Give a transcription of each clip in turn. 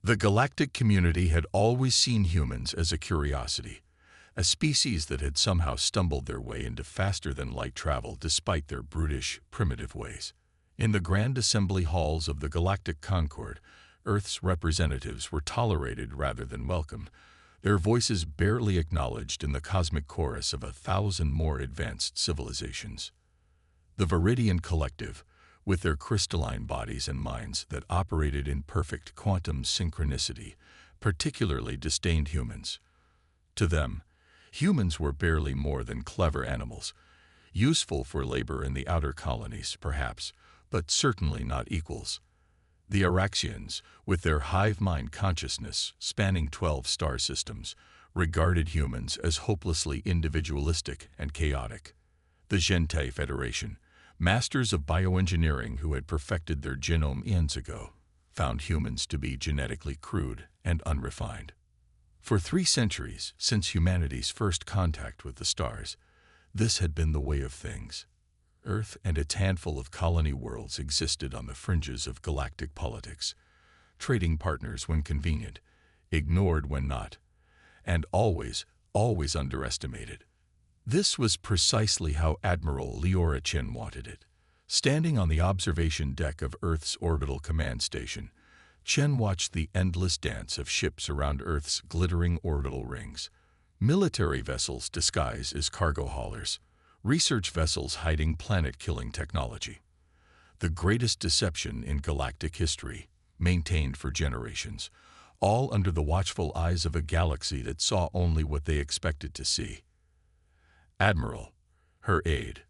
The galactic community had always seen humans as a curiosity, a species that had somehow stumbled their way into faster-than-light travel despite their brutish, primitive ways. In the grand assembly halls of the Galactic Concord, Earth's representatives were tolerated rather than welcomed, their voices barely acknowledged in the cosmic chorus of 1,000 more advanced civilizations. The Viridian Collective, with their crystalline bodies and minds that operated in perfect quantum synchronicity, particularly disdained humans. To them, humans were barely more than clever animals, useful for labor in the outer colonies, perhaps, but certainly not equals. The Araxians, with their hive-mind consciousness spanning 12 star systems, regarded humans as hopelessly individualistic and chaotic. The Gentei Federation, masters of bioengineering who had perfected their genome eons ago, found humans to be genetically crude and unrefined. For 3 centuries, since humanity's first contact with the stars, this had been the way of things. Earth and its handful of colony worlds existed on the fringes of galactic politics, trading partners when convenient, ignored when not, and always underestimated. This was precisely how Admiral Leora Chen wanted it. Standing on the observation deck of Earth's orbital command station, Chen watched the endless dance of ships around Earth's glittering orbital rings. Military vessels disguised as cargo haulers, research vessels hiding planet-killing technology. The greatest deception in galactic history, maintained for generations, all under the watchful eyes of a galaxy that saw only what they expected to see. Admiral, her aide,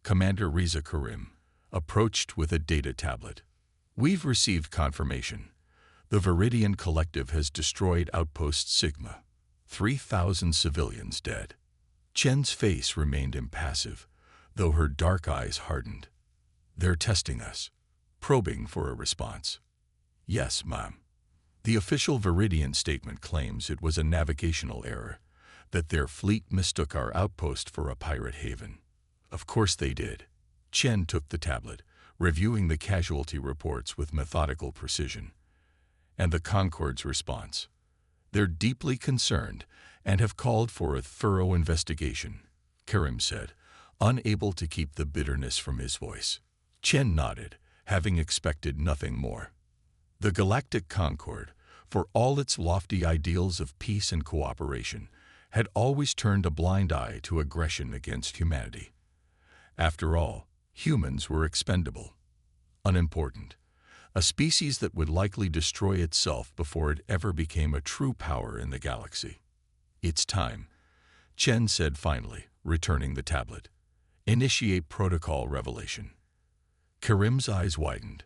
Commander Riza Karim, approached with a data tablet. "We've received confirmation. The Viridian Collective has destroyed Outpost Sigma. 3,000 civilians dead." Chen's face remained impassive, though her dark eyes hardened. "They're testing us, probing for a response." "Yes, ma'am." The official Viridian statement claims it was a navigational error, that their fleet mistook our outpost for a pirate haven. Of course they did. Chen took the tablet, reviewing the casualty reports with methodical precision. And the Concord's response. "They're deeply concerned and have called for a thorough investigation," Karim said, unable to keep the bitterness from his voice. Chen nodded, having expected nothing more. The Galactic Concord, for all its lofty ideals of peace and cooperation, had always turned a blind eye to aggression against humanity. After all, humans were expendable, unimportant, a species that would likely destroy itself before it ever became a true power in the galaxy. "It's time," Chen said finally, returning the tablet. "Initiate protocol revelation." Karim's eyes widened.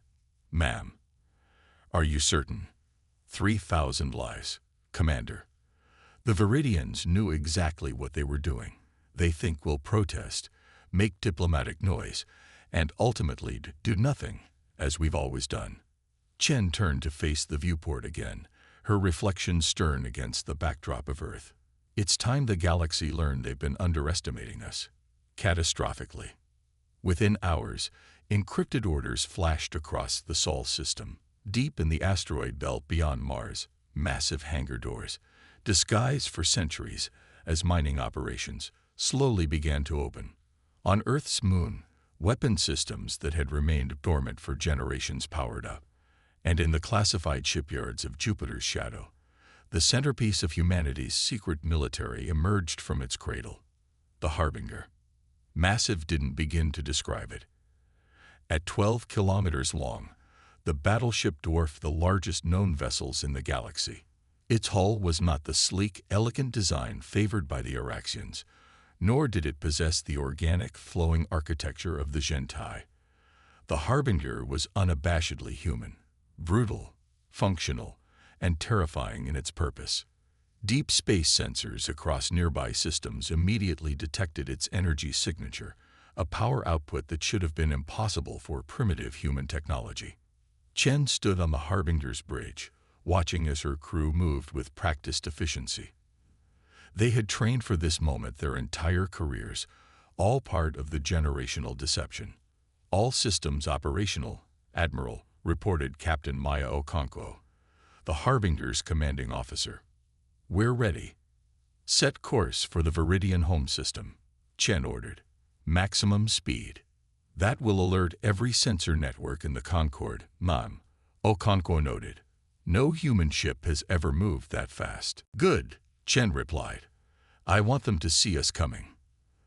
"Ma'am." "Are you certain?" 3,000 lives, Commander. The Viridians knew exactly what they were doing. They think we'll protest, make diplomatic noise, and ultimately do nothing, as we've always done. Chen turned to face the viewport again, her reflection stern against the backdrop of Earth. "It's time the galaxy learned they've been underestimating us. Catastrophically." Within hours, encrypted orders flashed across the Sol system. Deep in the asteroid belt beyond Mars, massive hangar doors, disguised for centuries as mining operations, slowly began to open. On Earth's moon, weapon systems that had remained dormant for generations powered up. And in the classified shipyards of Jupiter's shadow, the centerpiece of humanity's secret military emerged from its cradle. The Harbinger. Massive didn't begin to describe it. At 12 kilometers long, the Battleship dwarfed the largest known vessels in the galaxy. Its hull was not the sleek, elegant design favored by the Araxians, nor did it possess the organic, flowing architecture of the Gentei. The Harbinger was unabashedly human, brutal, functional, and terrifying in its purpose. Deep space sensors across nearby systems immediately detected its energy signature, a power output that should have been impossible for primitive human technology. Chen stood on the Harbinger's bridge, watching as her crew moved with practiced efficiency. They had trained for this moment their entire careers, all part of the generational deception. "All systems operational," Admiral, reported Captain Maya Okonkwo. the Harbinger's commanding officer. "We're ready. Set course for the Viridian home system," Chen ordered. "Maximum speed. That will alert every sensor network in the Concorde, Ma'am," Okonkwo noted. "No human ship has ever moved that fast." "Good," Chen replied. "I want them to see us coming."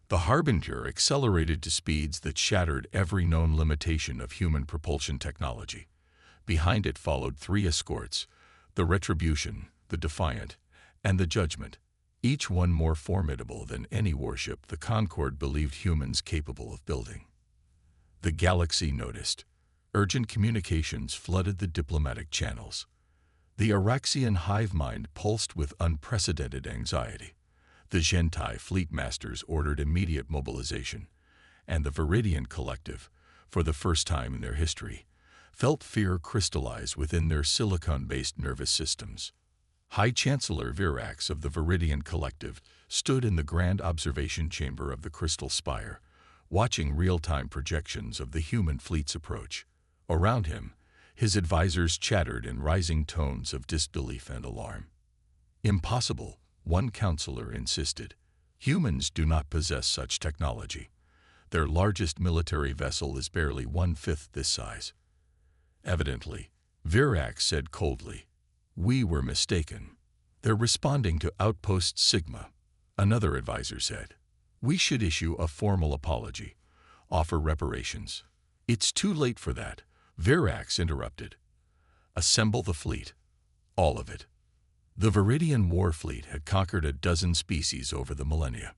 The Harbinger accelerated to speeds that shattered every known limitation of human propulsion technology. Behind it followed 3 escorts, the Retribution, the Defiant, and the Judgment, each one more formidable than any warship the Concorde believed humans capable of building. The galaxy noticed. Urgent communications flooded the diplomatic channels. The Araxian hive mind pulsed with unprecedented anxiety. The Gentai fleet masters ordered immediate mobilization, and the Viridian Collective, for the first time in their history, felt fear crystallize within their silicon-based nervous systems. High Chancellor Virax of the Viridian Collective stood in the grand observation chamber of the Crystal Spire, watching real-time projections of the human fleet's approach. Around him, his advisors chattered in rising tones of disbelief and alarm. "Impossible," one counselor insisted. "Humans do not possess such technology. Their largest military vessel is barely 1/5 this size." Evidently, Virax said coldly, "We were mistaken. They're responding to Outpost Sigma," another advisor said. "We should issue a formal apology, offer reparations." "It's too late for that," Virax interrupted. "Assemble the fleet. All of it." The Viridian war fleet had conquered a dozen species over the millennia.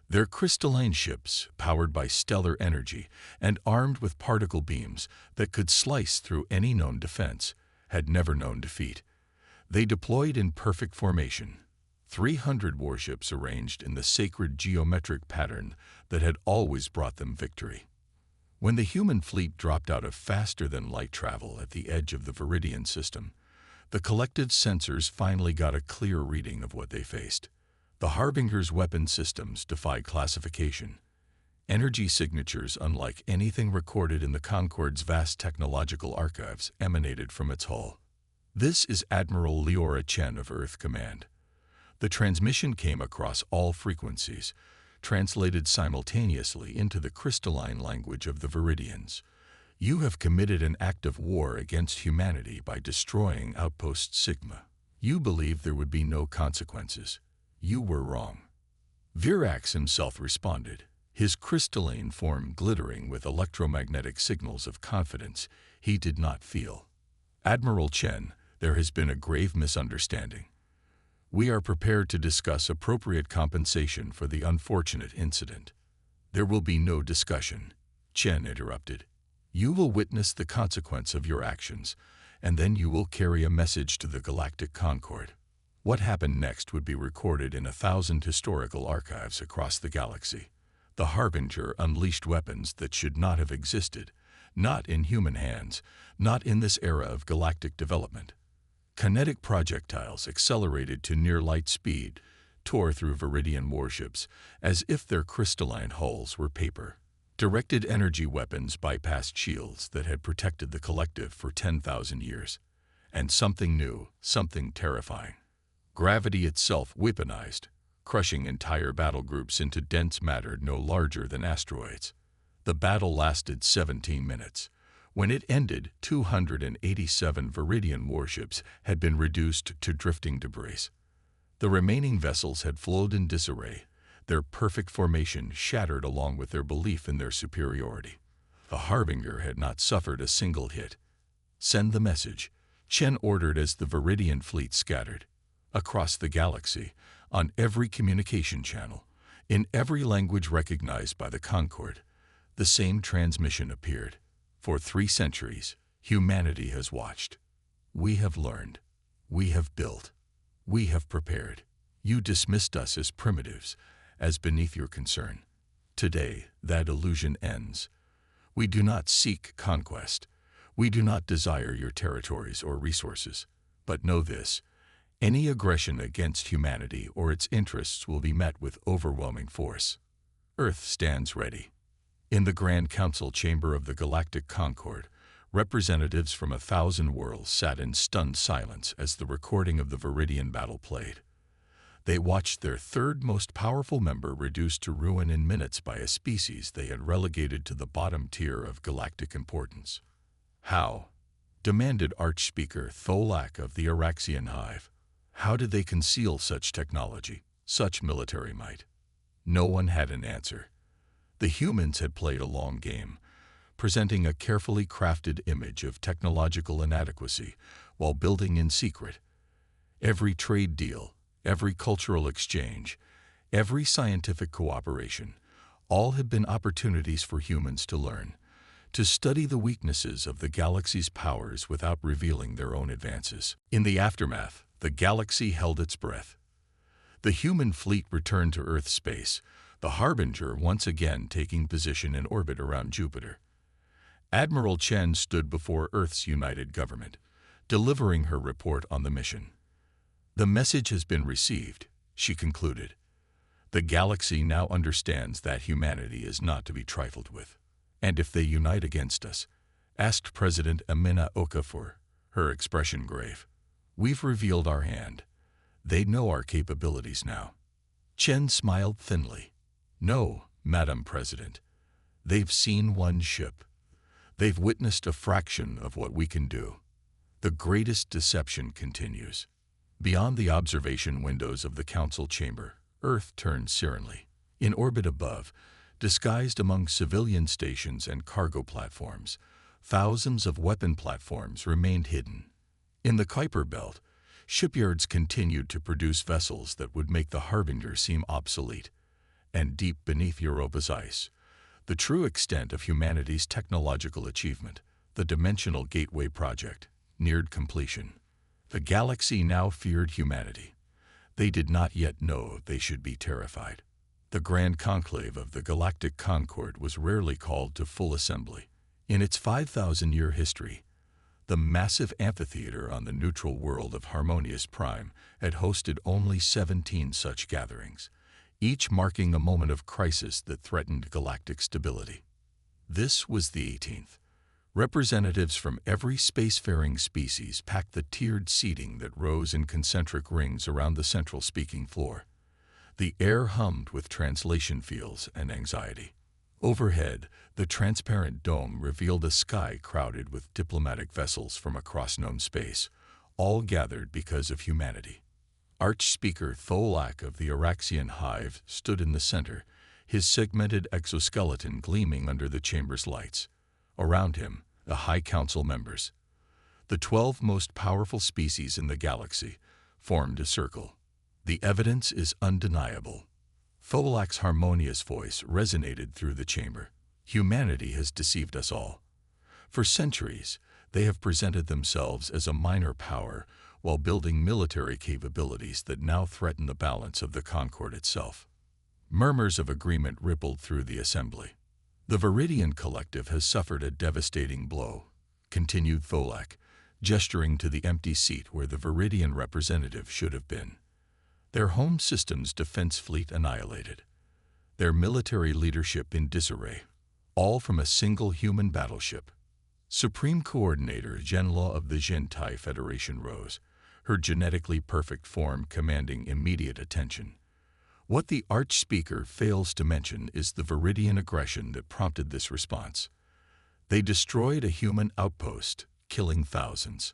Their crystalline ships, powered by stellar energy and armed with particle beams that could slice through any known defense, had never known defeat. They deployed in perfect formation, 300 warships arranged in the sacred geometric pattern that had always brought them victory. When the human fleet dropped out of faster-than-light travel at the edge of the Viridian system, the collective sensors finally got a clear reading of what they faced. The Harbinger's weapon systems defied classification. Energy signatures unlike anything recorded in the Concorde's vast technological archives emanated from its hull. "This is Admiral Leora Chen of Earth Command." The transmission came across all frequencies, translated simultaneously into the crystalline language of the Viridians. "You have committed an act of war against humanity by destroying Outpost Sigma. You believed there would be no consequences. You were wrong." Virax himself responded, his crystalline form glittering with electromagnetic signals of confidence he did not feel. "Admiral Chen, there has been a grave misunderstanding. We are prepared to discuss appropriate compensation for the unfortunate incident." "There will be no discussion," Chen interrupted. "You will witness the consequence of your actions, and then you will carry a message to the Galactic Concorde. What happened next would be recorded in 1,000 historical archives across the galaxy. The Harbinger unleashed weapons that should not have existed, not in human hands, not in this era of galactic development. Kinetic projectiles accelerated to near-light speed, tore through Viridian warships as if their crystalline hulls were paper. Directed energy weapons bypassed shields that had protected the collective for 10,000 years. And something new, something terrifying. Gravity itself weaponized, crushing entire battle groups into dense matter no larger than asteroids. The battle lasted 17 minutes. When it ended, 287 Viridian warships had been reduced to drifting debris. The remaining vessels had flowed in disarray, their perfect formation shattered along with their belief in their superiority. The Harbinger had not suffered a single hit. "Send the message," Chen ordered as the Viridian fleet scattered. Across the galaxy, on every communication channel, in every language recognized by the Concorde, the same transmission appeared. "For 3 centuries, humanity has watched. We have learned. We have built. We have prepared. You dismissed us as primitives, as beneath your concern. Today, that illusion ends. We do not seek conquest. We do not desire your territories or resources. But know this. Any aggression against humanity or its interests will be met with overwhelming force. Earth stands ready." In the Grand Council chamber of the Galactic Concorde, Representatives from 1,000 worlds sat in stunned silence as the recording of the Viridian battle played. They watched their third most powerful member reduced to ruin in minutes by a species they had relegated to the bottom tier of galactic importance. How? Demanded Archspeaker Tholak of the Araxian Hive. How did they conceal such technology, such military might? No one had an answer. The humans had played a long game, presenting a carefully crafted image of technological inadequacy while building in secret. Every trade deal, every cultural exchange, every scientific cooperation, all had been opportunities for humans to learn, to study the weaknesses of the galaxy's powers without revealing their own advances. In the aftermath, the galaxy held its breath. The human fleet returned to Earth space, the Harbinger once again taking position in orbit around Jupiter. Admiral Chen stood before Earth's united government, delivering her report on the mission. The message has been received, she concluded. The galaxy now understands that humanity is not to be trifled with. And if they unite against us, asked President Amina Okafor, her expression grave. We've revealed our hand. They know our capabilities now. Chen smiled thinly. No, Madam President. They've seen one ship. They've witnessed a fraction of what we can do. The greatest deception continues. Beyond the observation windows of the council chamber, Earth turned serenely. In orbit above, disguised among civilian stations and cargo platforms, thousands of weapon platforms remained hidden. In the Kuiper Belt, shipyards continued to produce vessels that would make the Harbinger seem obsolete. And deep beneath Europa's ice, the true extent of humanity's technological achievement, the Dimensional Gateway Project, neared completion. The galaxy now feared humanity. They did not yet know they should be terrified. The Grand Conclave of the Galactic Concord was rarely called to full assembly. In its 5,000-year history, the massive amphitheater on the neutral world of Harmonious Prime had hosted only 17 such gatherings, each marking a moment of crisis that threatened galactic stability. This was the 18th. Representatives from every spacefaring species packed the tiered seating that rose in concentric rings around the central speaking floor. The air hummed with translation feels and anxiety. Overhead, the transparent dome revealed a sky crowded with diplomatic vessels from across known space, all gathered because of humanity. Archspeaker Tholak of the Araxian Hive stood in the center, his segmented exoskeleton gleaming under the chamber's lights. Around him, the High Council members. The 12 most powerful species in the galaxy formed a circle. The evidence is undeniable. Tholak's harmonious voice resonated through the chamber. Humanity has deceived us all. For centuries, they have presented themselves as a minor power while building military capabilities that now threaten the balance of the Concord itself. Murmurs of agreement rippled through the assembly. The Viridian Collective has suffered a devastating blow, continued Tholak, gesturing to the empty seat where the Viridian representative should have been. Their home system's defense fleet annihilated. Their military leadership in disarray, all from a single human battleship. Supreme Coordinator Genlaw of the Gentai Federation rose, her genetically perfect form commanding immediate attention. What the Archspeaker fails to mention is the Viridian aggression that prompted this response. They destroyed a human outpost, killing thousands.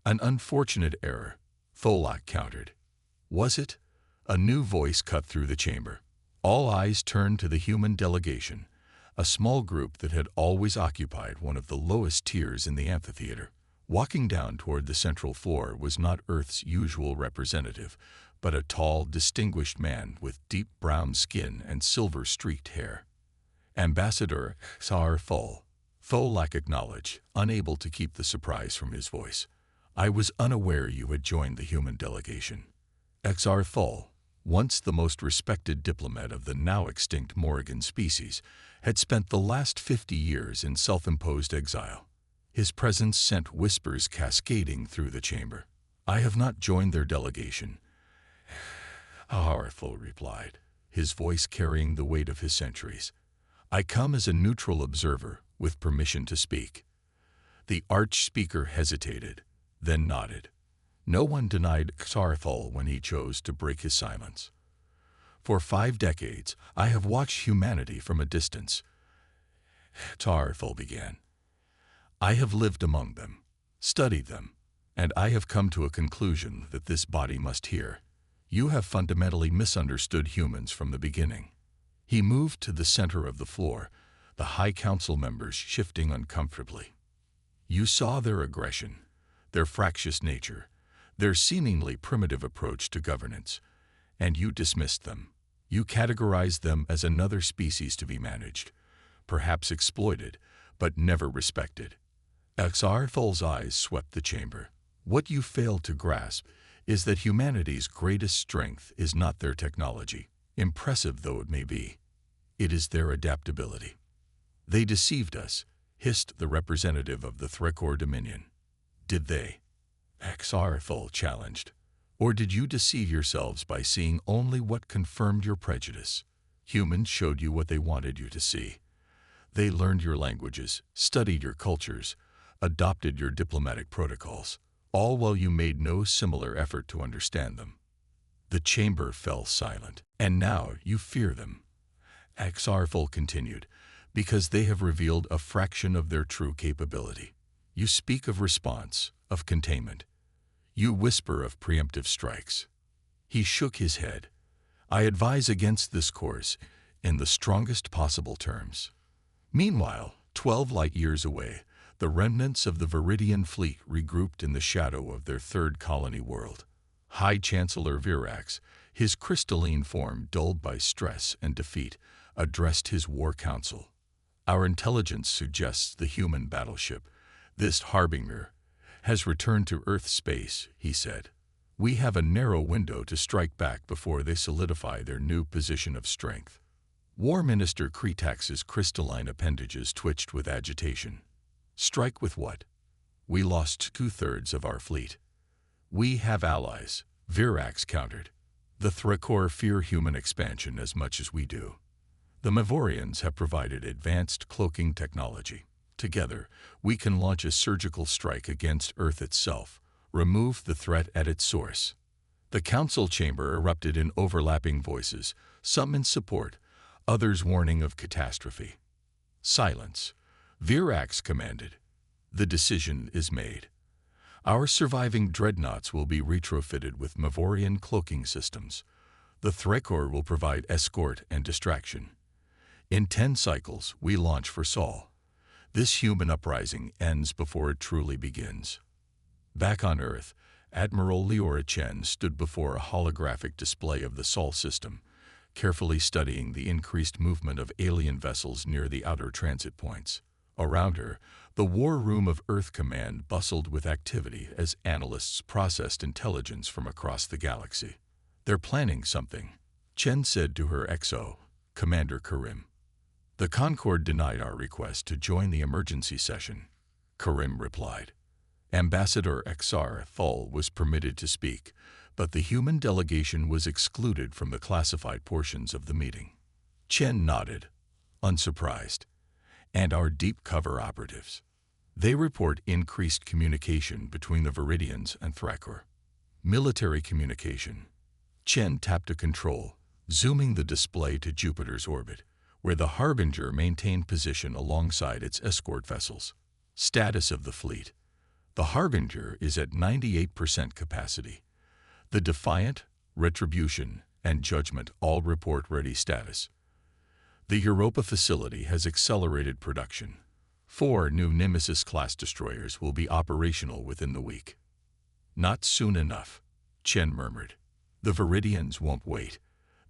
An unfortunate error, Tholak countered. Was it? A new voice cut through the chamber. All eyes turned to the human delegation, a small group that had always occupied one of the lowest tiers in the amphitheater. Walking down toward the central floor was not Earth's usual representative, but a tall, distinguished man with deep brown skin and silver-streaked hair. Ambassador HFY. Tholak acknowledged, unable to keep the surprise from his voice. I was unaware you had joined the human delegation. HFY, once the most respected diplomat of the now-extinct Morrigan species, had spent the last 50 years in self-imposed exile. His presence sent whispers cascading through the chamber. I have not joined their delegation, HFY replied, his voice carrying the weight of his centuries. I come as a neutral observer with permission to speak. The arch-speaker hesitated, then nodded. No one denied Xarthol when he chose to break his silence. For 5 decades, I have watched humanity from a distance. Xarthol began. I have lived among them, studied them, and I have come to a conclusion that this body must hear. You have fundamentally misunderstood humans from the beginning. He moved to the center of the floor, the High Council members shifting uncomfortably. You saw their aggression, their fractious nature, their seemingly primitive approach to governance, and you dismissed them. You categorized them as another species to be managed, perhaps exploited, but never respected. Xarthol's eyes swept the chamber. What you failed to grasp is that humanity's greatest strength is not their technology, impressive though it may be. It is their adaptability. They deceived us, hissed the representative of the Threkor Dominion. Did they? Xarthol challenged. Or did you deceive yourselves by seeing only what confirmed your prejudice? Humans showed you what they wanted you to see. They learned your languages, studied your cultures, adopted your diplomatic protocols, all while you made no similar effort to understand them. The chamber fell silent. And now you fear them. Xarthol continued, because they have revealed a fraction of their true capability. You speak of response, of containment. You whisper of preemptive strikes. He shook his head. I advise against this course in the strongest possible terms. Meanwhile, 12 light-years away, the remnants of the Viridian fleet regrouped in the shadow of their third colony world. High Chancellor Virax, his crystalline form dulled by stress and defeat, addressed his war council. Our intelligence suggests the human battleship, this harbinger, has returned to Earth space, he said. We have a narrow window to strike back before they solidify their new position of strength. War Minister Kretax's crystalline appendages twitched with agitation. Strike with what? We lost 2/3 of our fleet. We have allies, Virax countered. The Threkor fear human expansion as much as we do. The Mavorians have provided advanced cloaking technology. Together, we can launch a surgical strike against Earth itself, remove the threat at its source. The council chamber erupted in overlapping voices, some in support, others warning of catastrophe. Silence. Virax commanded. The decision is made. Our surviving dreadnoughts will be retrofitted with Mavorian cloaking systems. The Threkor will provide escort and distraction. In 10 cycles, we launch for Sol. This human uprising ends before it truly begins. Back on Earth, Admiral Leora Chen stood before a holographic display of the Sol system, carefully studying the increased movement of alien vessels near the outer transit points. Around her, the War Room of Earth Command bustled with activity as analysts processed intelligence from across the galaxy. They're planning something, Chen said to her XO, Commander Karim. The Concord denied our request to join the emergency session, Karim replied. Ambassador Xarthol was permitted to speak, but the human delegation was excluded from the classified portions of the meeting. Chen nodded, unsurprised. And our deep cover operatives. They report increased communication between the Viridians and Threkor. Military communication. Chen tapped a control, zooming the display to Jupiter's orbit, where the Harbinger maintained position alongside its escort vessels. Status of the fleet. The Harbinger is at 98% capacity. The Defiant, Retribution, and Judgment all report ready status. The Europa facility has accelerated production. 4 new Nemesis-class destroyers will be operational within the week. Not soon enough, Chen murmured. The Viridians won't wait.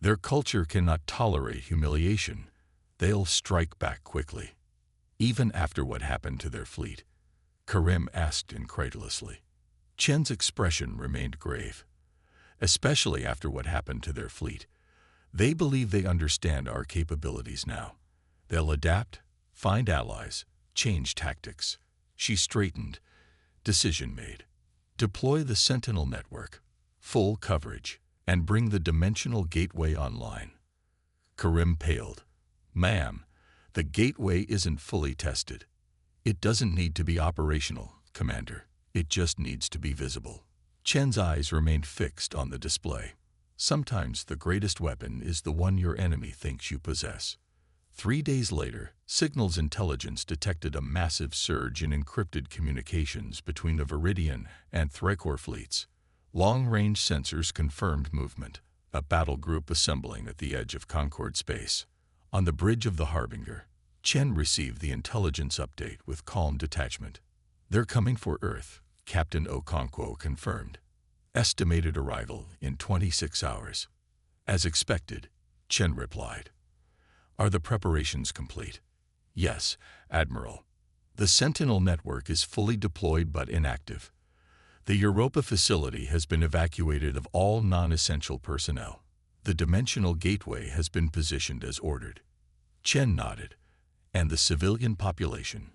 Their culture cannot tolerate humiliation. They'll strike back quickly. Even after what happened to their fleet, Karim asked incredulously. Chen's expression remained grave. Especially after what happened to their fleet. They believe they understand our capabilities now. They'll adapt, find allies, change tactics. She straightened. Decision made. Deploy the Sentinel network, full coverage, and bring the dimensional gateway online. Karim paled. Ma'am, the gateway isn't fully tested. It doesn't need to be operational, Commander. It just needs to be visible. Chen's eyes remained fixed on the display. Sometimes the greatest weapon is the one your enemy thinks you possess. 3 days later, Signals Intelligence detected a massive surge in encrypted communications between the Viridian and Threcor fleets. Long-range sensors confirmed movement, a battle group assembling at the edge of Concord space. On the bridge of the Harbinger, Chen received the intelligence update with calm detachment. "They're coming for Earth," Captain Okonkwo confirmed. "Estimated arrival in 26 hours. "As expected," Chen replied. "Are the preparations complete?" "Yes, Admiral. The Sentinel network is fully deployed but inactive. The Europa facility has been evacuated of all non-essential personnel. The dimensional gateway has been positioned as ordered." Chen nodded. "And the civilian population?"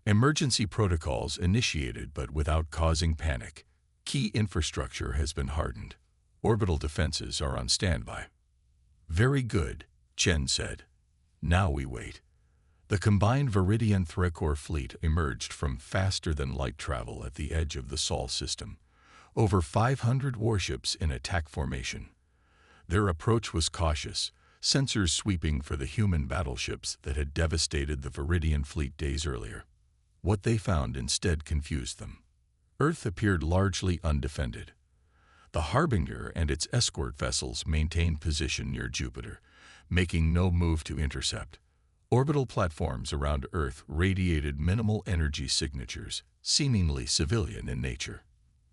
"Emergency protocols initiated but without causing panic. Key infrastructure has been hardened. Orbital defenses are on standby." "Very good," Chen said. "Now we wait." The combined Viridian Threcor fleet emerged from faster-than-light travel at the edge of the Sol system. Over 500 warships in attack formation. Their approach was cautious, sensors sweeping for the human battleships that had devastated the Viridian fleet days earlier. What they found instead confused them. Earth appeared largely undefended. The Harbinger and its escort vessels maintained position near Jupiter, making no move to intercept. Orbital platforms around Earth radiated minimal energy signatures, seemingly civilian in nature.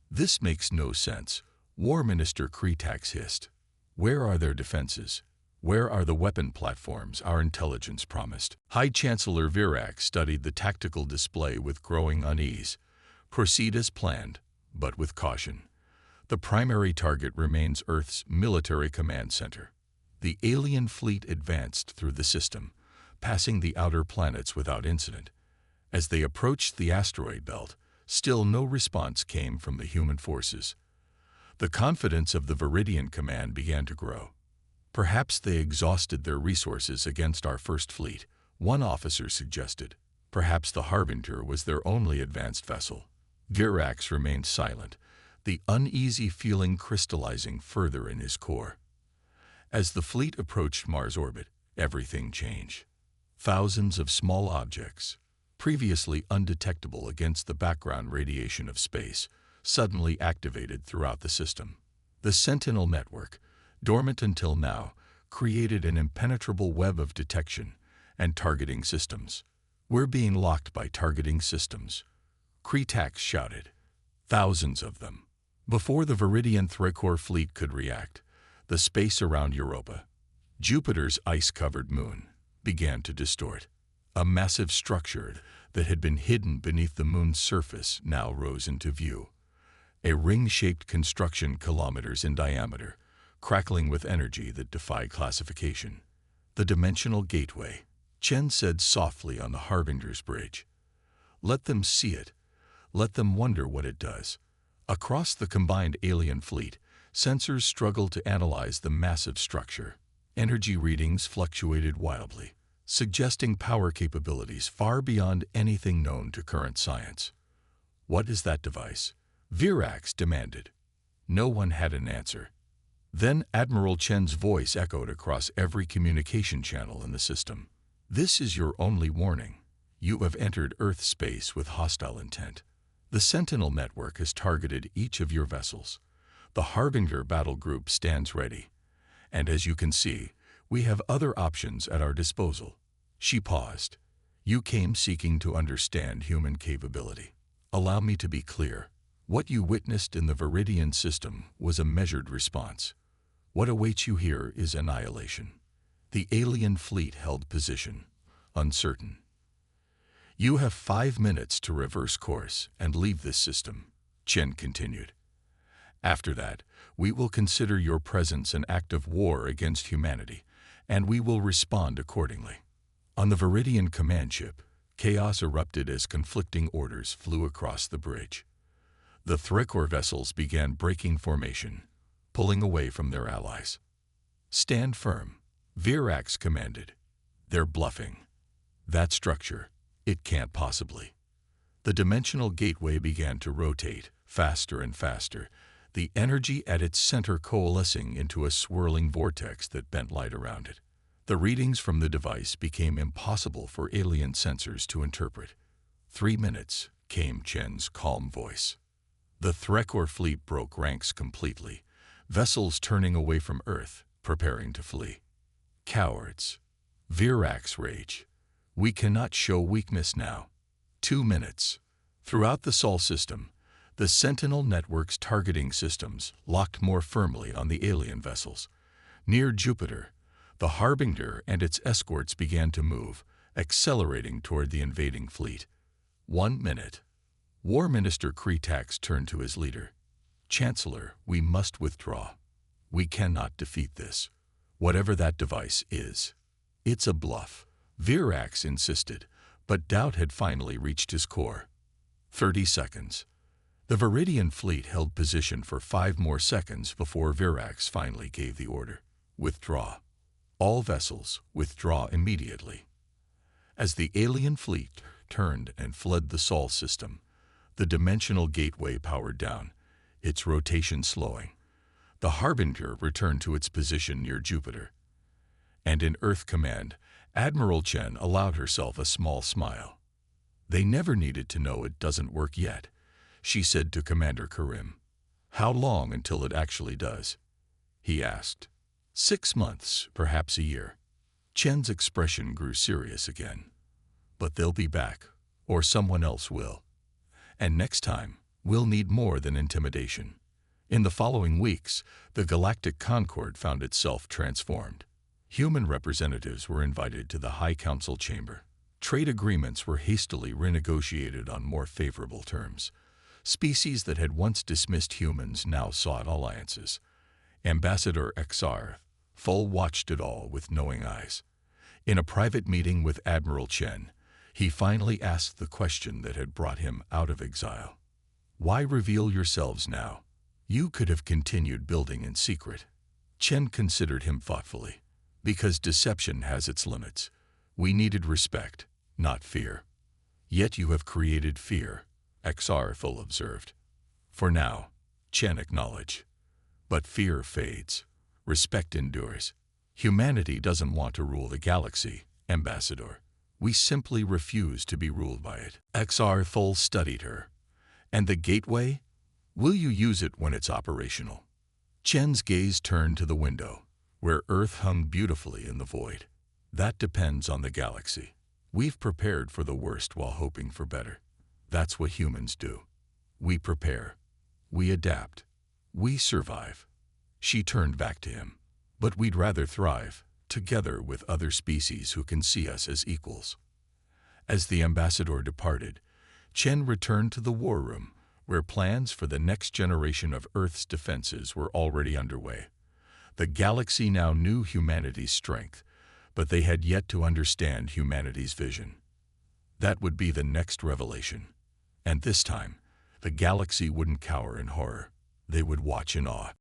"This makes no sense," War Minister Kretax hissed. "Where are their defenses? Where are the weapon platforms our intelligence promised?" High Chancellor Virax studied the tactical display with growing unease. "Proceed as planned, but with caution. The primary target remains Earth's military command center." The alien fleet advanced through the system, passing the outer planets without incident. As they approached the asteroid belt, still no response came from the human forces. The confidence of the Viridian command began to grow. "Perhaps they exhausted their resources against our first fleet," one officer suggested. "Perhaps the Harbinger was their only advanced vessel." Virax remained silent, the uneasy feeling crystallizing further in his core. As the fleet approached Mars orbit, everything changed. Thousands of small objects, previously undetectable against the background radiation of space, suddenly activated throughout the system. The Sentinel network, dormant until now, created an impenetrable web of detection and targeting systems. "We're being locked by targeting systems," Kretax shouted. "Thousands of them." Before the Viridian Threcor fleet could react, the space around Europa, Jupiter's ice-covered moon, began to distort. A massive structure that had been hidden beneath the moon's surface now rose into view. A ring-shaped construction kilometers in diameter, crackling with energy that defied classification. "The dimensional gateway," Chen said softly on the Harbinger's bridge. "Let them see it. Let them wonder what it does." Across the combined alien fleet, sensors struggled to analyze the massive structure. Energy readings fluctuated wildly, suggesting power capabilities far beyond anything known to current science. "What is that device?" Virax demanded. No one had an answer. Then Admiral Chen's voice echoed across every communication channel in the system. "This is your only warning. You have entered Earth space with hostile intent. The Sentinel network has targeted each of your vessels. The Harbinger battle group stands ready. And as you can see, we have other options at our disposal." She paused. "You came seeking to understand human capability. Allow me to be clear. What you witnessed in the Viridian system was a measured response. What awaits you here is annihilation." The alien fleet held position, uncertain. "You have 5 minutes to reverse course and leave this system," Chen continued. "After that, we will consider your presence an act of war against humanity, and we will respond accordingly." On the Viridian command ship, chaos erupted as conflicting orders flew across the bridge. The Threcor vessels began breaking formation, pulling away from their allies. "Stand firm," Virax commanded. "They're bluffing." That structure, It can't possibly. The dimensional gateway began to rotate, faster and faster, the energy at its center coalescing into a swirling vortex that bent light around it. The readings from the device became impossible for alien sensors to interpret. 3 minutes, came Chen's calm voice. The Threkor fleet broke ranks completely, vessels turning away from Earth, preparing to flee. Cowards. Virak's rage. We cannot show weakness now. 2 minutes. Throughout the Sol system, the Sentinel Network's targeting systems locked more firmly on the alien vessels. Near Jupiter, the Harbinger and its escorts began to move, accelerating toward the invading fleet. 1 minute. War Minister Kretax turned to his leader. Chancellor, we must withdraw. We cannot defeat this. Whatever that device is. It's a bluff, Virax insisted, but doubt had finally reached his core. 30 seconds. The Viridian fleet held position for 5 more seconds before Virax finally gave the order. Withdraw. All vessels, withdraw immediately. As the alien fleet turned and fled the Sol system, the dimensional gateway powered down, its rotation slowing. The Harbinger returned to its position near Jupiter. And in Earth Command, Admiral Chen allowed herself a small smile. They never needed to know it doesn't work yet, she said to Commander Karim. How long until it actually does? He asked. 6 months, perhaps a year. Chen's expression grew serious again. But they'll be back, or someone else will. And next time, we'll need more than intimidation. In the following weeks, the Galactic Concord found itself transformed. Human representatives were invited to the High Council chamber. Trade agreements were hastily renegotiated on more favorable terms. Species that had once dismissed humans now sought alliances. Ambassador XR Full watched it all with knowing eyes. In a private meeting with Admiral Chen, he finally asked the question that had brought him out of exile. Why reveal yourselves now? You could have continued building in secret. Chen considered him thoughtfully. Because deception has its limits. We needed respect, not fear. Yet you have created fear, XR Full observed. For now, Chen acknowledged. But fear fades. Respect endures. Humanity doesn't want to rule the galaxy, Ambassador. We simply refuse to be ruled by it. XR Full studied her. And the gateway? Will you use it when it's operational? Chen's gaze turned to the window, where Earth hung beautifully in the void. That depends on the galaxy. We've prepared for the worst while hoping for better. That's what humans do. We prepare. We adapt. We survive. She turned back to him. But we'd rather thrive, together with other species who can see us as equals. As the ambassador departed, Chen returned to the war room, where plans for the next generation of Earth's defenses were already underway. The galaxy now knew humanity's strength, but they had yet to understand humanity's vision. That would be the next revelation. And this time, the galaxy wouldn't cower in horror. They would watch in awe.